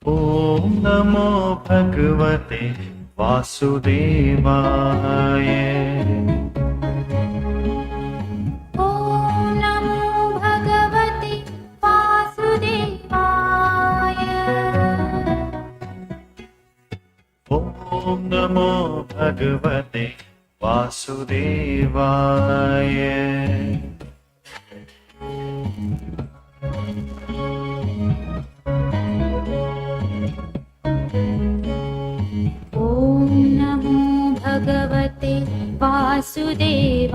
ॐ नमो भगवते वासुदेवाय। ॐ नमो भगवते वासुदेवाय। ॐ नमो भगवते वासुदेवाय। ॐ नमो भगवते वासुदेवाय।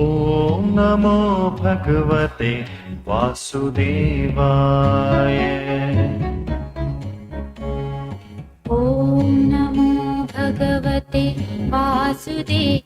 ॐ नमो भगवते वासुदेवाय। ॐ नमो भगवते वासुदेवाय।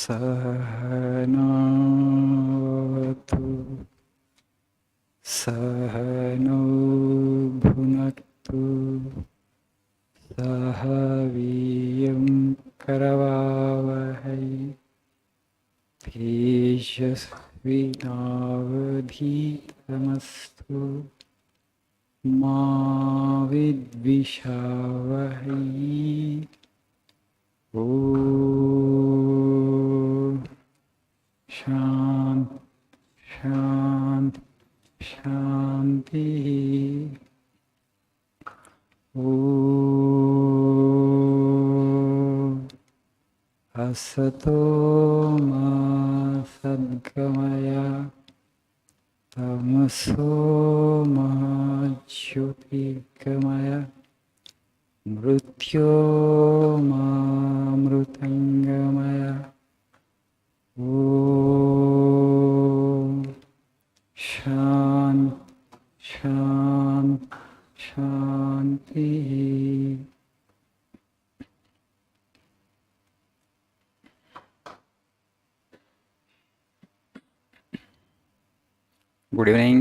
सहनावतु सहनो भुनक्तु सह वीर्यं करवावहै तेजस्विनावधीतमस्तु मा विद्विषावहै। ॐ शान्ति शान्ति शान्तिः। ॐ असतो मा सद्गमय तमसो मा ज्योतिर्गमय मृत्योर्मामृतङ्गमय। ॐ शान्ति शान्ति शान्तिः। Good evening.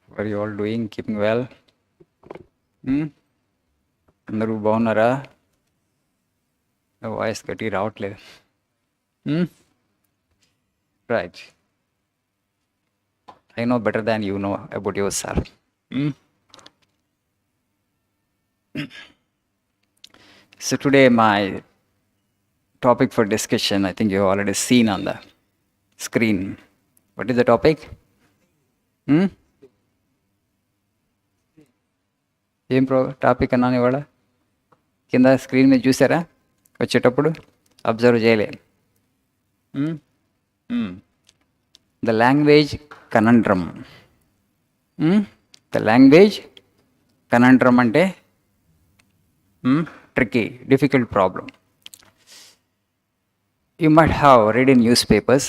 What are you all doing? Keeping well? అందరూ బాగున్నారా? వాయిస్ గట్టి రావట్లేదు. Right. I know better than you know about yourself. So today my topic for discussion, I think you've already seen on the screen. What is the topic? ఏం topic అన్నాను ఇవాళ? కింద screen మీద చూసారా? వచ్చేటప్పుడు అబ్జర్వ్ చేయలే. The language conundrum. The language conundrum అంటే tricky, difficult problem. You might have read in newspapers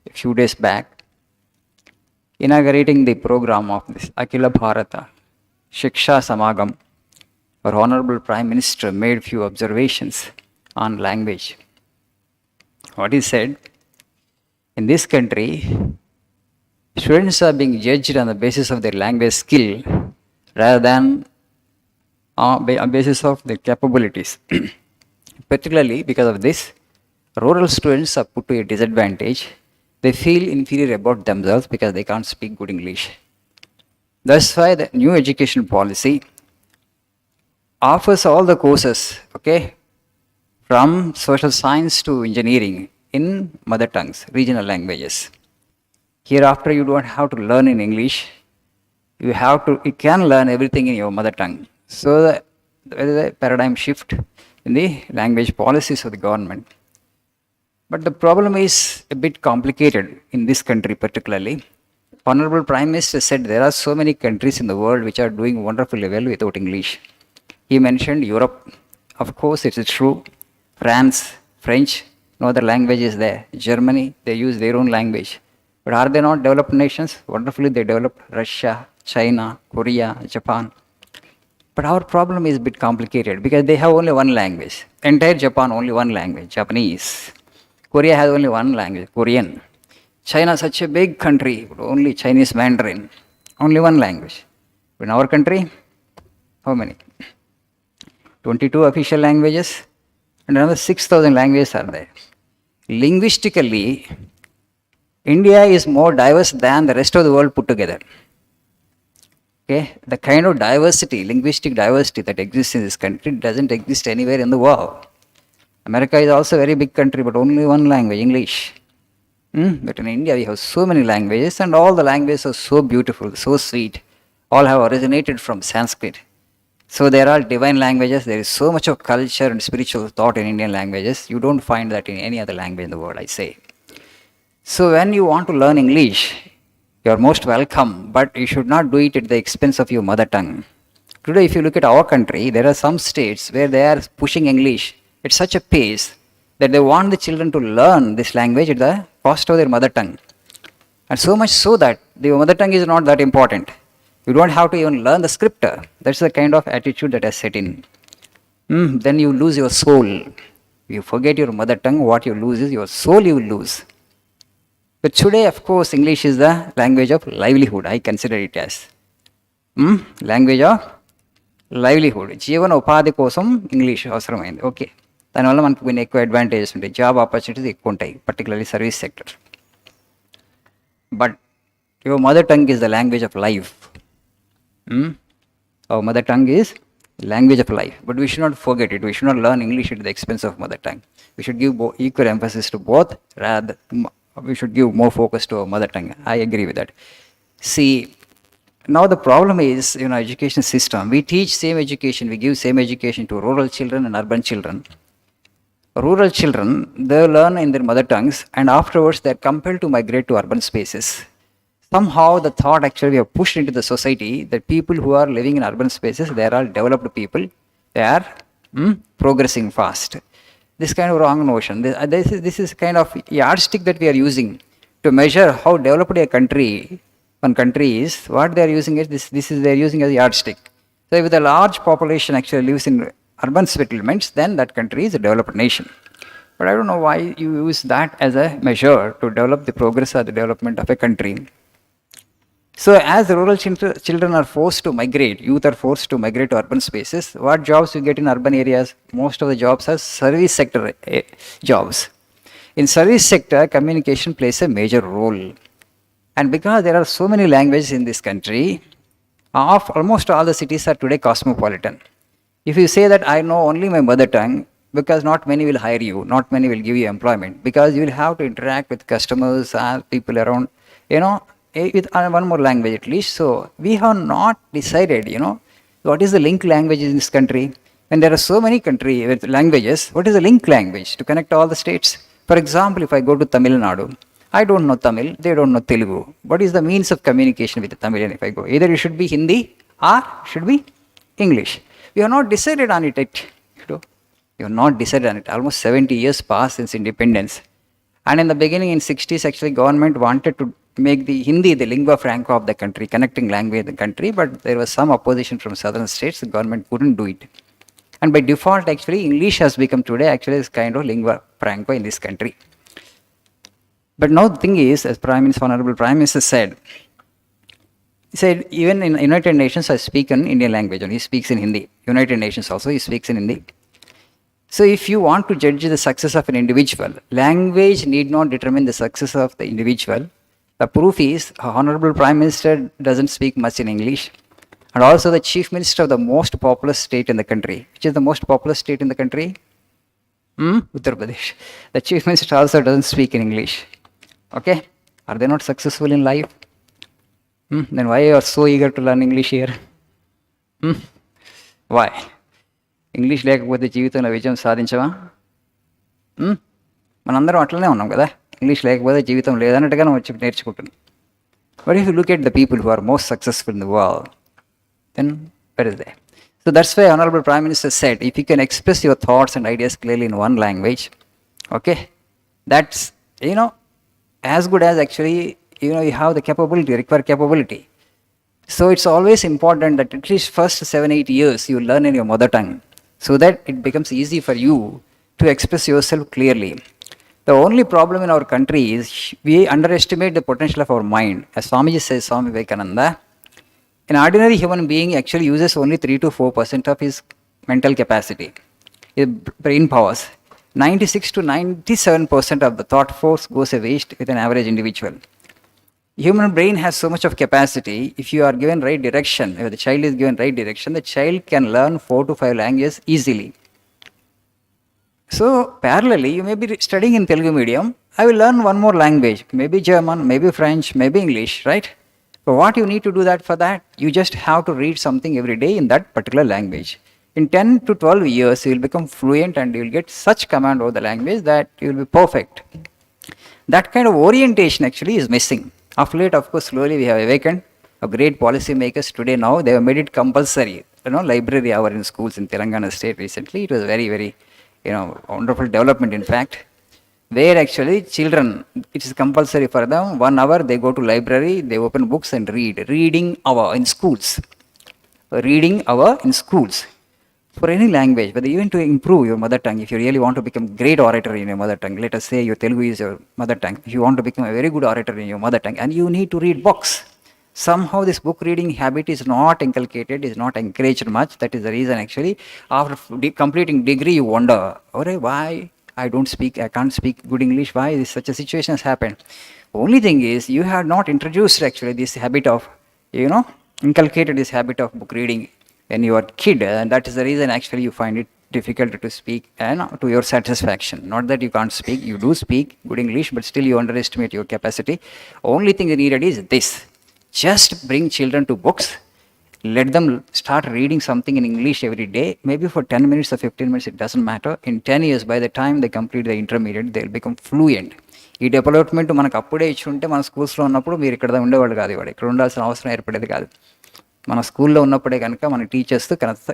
a few days back, inaugurating the program of this Akhila Bharata Shiksha Samagam. Our Honorable Prime Minister made few observations on language. What he said, in this country, students are being judged on the basis of their language skill rather than on basis of their capabilities. Particularly because of this, rural students are put to a disadvantage. They feel inferior about themselves because they can't speak good English. That's why the new education policy offers all the courses, okay, from social science to engineering in mother tongues, regional languages. Hereafter, you don't have to learn in English. You can learn everything in your mother tongue. So there is a paradigm shift in the language policies of the government. But the problem is a bit complicated in this country particularly. Honorable Prime Minister said there are so many countries in the world which are doing wonderfully well without English. He mentioned Europe. Of course, it is true. France, French, no other language is there. Germany, they use their own language. But are they not developed nations? Wonderfully, they developed Russia, China, Korea, Japan. But our problem is a bit complicated because they have only one language. Entire Japan, only one language, Japanese. Korea has only one language, Korean. China is such a big country, but only Chinese Mandarin, only one language. In our country, how many? 22 official languages and another 6,000 languages are there. Linguistically, India is more diverse than the rest of the world put together. Okay, the kind of diversity, linguistic diversity that exists in this country doesn't exist anywhere in the world. America is also a very big country, but only one language, English. But in India, we have so many languages, and all the languages are so beautiful, so sweet. All have originated from Sanskrit. So there are divine languages. There is so much of culture and spiritual thought in Indian languages. You don't find that in any other language in the world, I say. So when you want to learn English, you are most welcome, but you should not do it at the expense of your mother tongue. Today, if you look at our country, there are some states where they are pushing English at such a pace that they want the children to learn this language at the cost of their mother tongue. And so much so that the mother tongue is not that important. You don't have to even learn the scripture. That's the kind of attitude that has set in. Then you lose your soul. You forget your mother tongue, what you lose is your soul you will lose. But today, of course, English is the language of livelihood. I consider it as. Language of livelihood. జీవన ఉపాధి కోసం English అవసరమైంది. Okay, దానివల్ల మనకు కొన్ని ఎక్కువ advantages ఉంటాయి, job opportunities ఎక్కువ ఉంటాయి, particularly service sector. But your mother tongue is the language of life. Our mother tongue is language of life, but we should not forget it. We should not learn English at the expense of mother tongue. We should give equal emphasis to both. Rather, we should give more focus to our mother tongue. I agree with that. See, now the problem is, education system. We teach same education, we give same education to rural children and urban children. Rural children, they learn in their mother tongues, and afterwards they are compelled to migrate to urban spaces. Somehow the thought actually we have pushed into the society that people who are living in urban spaces, they are all developed people, they are progressing fast. This kind of wrong notion. This is kind of yardstick that we are using to measure how developed a country, one country is. What they are using is this is they are using as a yardstick. So if the large population actually lives in urban settlements, then that country is a developed nation. But I don't know why you use that as a measure to develop the progress or the development of a country. So as the rural children are forced to migrate, youth are forced to migrate to urban spaces, what jobs you get in urban areas? Most of the jobs are service sector jobs. In service sector, communication plays a major role. And because there are so many languages in this country, almost all the cities are today cosmopolitan. If you say that I know only my mother tongue, because not many will hire you, not many will give you employment, because you will have to interact with customers and people around, with one more language at least. So we have not decided, what is the link language in this country. When there are so many country with languages, what is the link language to connect all the states? For example, if I go to Tamil Nadu, I don't know Tamil, they don't know Telugu. What is the means of communication with the Tamilian if I go? Either it should be Hindi or should be English. We have not decided on it yet. We have not decided on it. Almost 70 years passed since independence. And in the beginning, in 60s, actually government wanted to make the Hindi the lingua franca of the country, connecting language in the country, but there was some opposition from southern states. The government couldn't do it. And by default, actually, English has become today actually this kind of lingua franca in this country. But now the thing is, as Honorable Prime Minister said, he said, even in United Nations, I speak in Indian language, and he speaks in Hindi. United Nations also, he speaks in Hindi. So if you want to judge the success of an individual, language need not determine the success of the individual. The proof is, Honorable Prime Minister doesn't speak much in English. And also the Chief Minister of the most populous state in the country. Which is the most populous state in the country? Uttar Pradesh. The Chief Minister also doesn't speak in English. Okay? Are they not successful in life? Then why you are so eager to learn English here? Why? English లేకపోతే జీవితంలో విజయం సాధించవా? మనందరం అట్లనే ఉన్నాం కదా, English లేకపోతే జీవితం లేదన్నట్టుగా వచ్చి నేర్చుకుంటున్నాం. But if you look at the people who are most successful in the world, then where is there? So that's why Honorable Prime Minister said, if you can express your thoughts and ideas clearly in one language, okay, that's, as good as actually, you have the capability, required capability. So it's always important that at least first 7-8 years you learn in your mother tongue, so that it becomes easy for you to express yourself clearly. The only problem in our country is we underestimate the potential of our mind. As Swamiji says, Swami Vivekananda, an ordinary human being actually uses only 3 to 4% of his mental capacity, his brain powers. 96 to 97% of the thought force goes a waste with an average individual. Human brain has so much of capacity. If you are given right direction, if the child is given right direction, the child can learn 4 to 5 languages easily. So parallelly, you may be studying in Telugu medium, I will learn one more language, maybe German, maybe French, maybe English, right? So what you need to do that for that? You just have to read something every day in that particular language. In 10 to 12 years, you will become fluent and you will get such command over the language that you will be perfect. That kind of orientation actually is missing. Of late, of course, slowly we have awakened. Our great policy makers today now, they have made it compulsory. Library hour in schools in Telangana state recently. It was very, very, wonderful development in fact. Where actually children, it is compulsory for them, 1 hour they go to library, they open books and read. Reading hour in schools. Reading hour in schools. For any language, whether even to improve your mother tongue, if you really want to become great orator in your mother tongue, let us say your Telugu is your mother tongue, if you want to become a very good orator in your mother tongue, and you need to read books. Somehow this book reading habit is not inculcated, is not encouraged much. That is the reason actually, after completing degree, you wonder, why I can't speak good English, why such a situation has happened. Only thing is, you have not introduced actually this habit of, inculcated this habit of book reading when you are kid, and that is the reason actually you find it difficult to speak and to your satisfaction. Not that you can't speak, you do speak good English, but still you underestimate your capacity. Only thing needed is this: just bring children to books, let them start reading something in English every day, maybe for 10 minutes or 15 minutes, it doesn't matter. In 10 years, by the time they complete the intermediate, they will become fluent. ఈ development మనకు అప్పుడే ఇచ్చి ఉంటే మన స్కూల్స్లో ఉన్నప్పుడు మీరు ఇక్కడ ఉండేవాళ్ళు కాదు, ఇక్కడ ఉండాల్సిన అవసరం ఏర్పడేది కాదు. మన స్కూల్లో ఉన్నప్పుడే కనుక మన టీచర్స్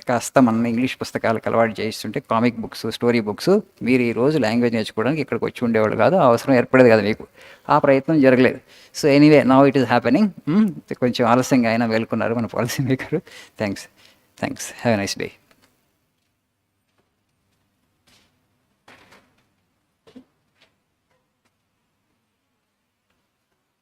కాస్త మన ఇంగ్లీష్ పుస్తకాలకు అలవాటు చేస్తుంటే, కామిక్ బుక్స్, స్టోరీ బుక్స్, మీరు ఈ రోజు లాంగ్వేజ్ నేర్చుకోవడానికి ఇక్కడికి వచ్చి ఉండేవాళ్ళు కాదు, అవసరం ఏర్పడేది కదా మీకు. ఆ ప్రయత్నం జరగలేదు. So anyway, now it is happening. కొంచెం ఆలస్యంగా అయినా వెళ్తున్నారు మన policy maker. Thanks. Have a nice day.